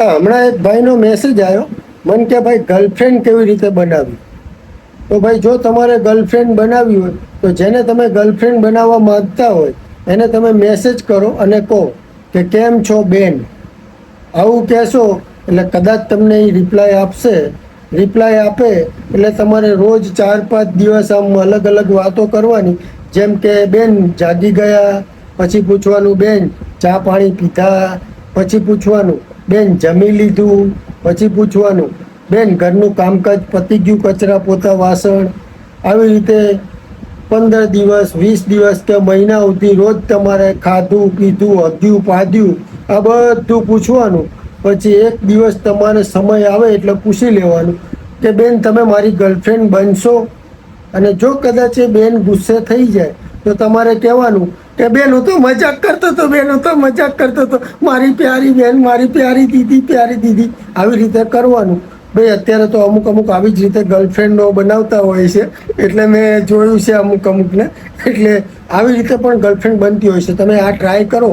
હમણાં એક ભાઈનો મેસેજ આવ્યો મને કે ભાઈ ગર્લફ્રેન્ડ કેવી રીતે બનાવવી. તો ભાઈ જો તમારે ગર્લફ્રેન્ડ બનાવવી હોય તો જેને તમે ગર્લફ્રેન્ડ બનાવવા માંગતા હોય એને તમે મેસેજ કરો અને કહો કે કેમ છો બેન. આવું કહેશો એટલે કદાચ તમને એ રિપ્લાય આપશે. રિપ્લાય આપે એટલે તમારે રોજ 4-5 દિવસ આમ અલગ અલગ વાતો કરવાની. જેમ કે બેન જાગી ગયા, પછી પૂછવાનું બેન ચા પાણી પીધા, પછી પૂછવાનું બેન જમી લીધું, પછી પૂછવાનું બેન ઘરનું કામકાજ પતી ગયું, કચરા પોતા વાસણ. આવી રીતે 15 દિવસ 20 દિવસ કે મહિના સુધી રોજ તમારે ખાધું પીધું હગ્યું પાધ્યું આ બધું પૂછવાનું. પછી એક દિવસ તમારે સમય આવે એટલે પૂછી લેવાનું કે બેન તમે મારી ગર્લફ્રેન્ડ બનશો. અને જો કદાચ એ બેન ગુસ્સે થઈ જાય તો તમારે કહેવાનું કે બેન હું તો મજાક કરતો હતો, બેન હું તો મજાક કરતો હતો, મારી પ્યારી બેન, મારી પ્યારી દીદી, પ્યારી દીદી. આવી રીતે કરવાનું. ભાઈ અત્યારે તો અમુક આવી જ રીતે ગર્લફ્રેન્ડો બનાવતા હોય છે, એટલે મેં જોયું છે અમુકને. એટલે આવી રીતે પણ ગર્લફ્રેન્ડ બનતી હોય છે. તમે આ ટ્રાય કરો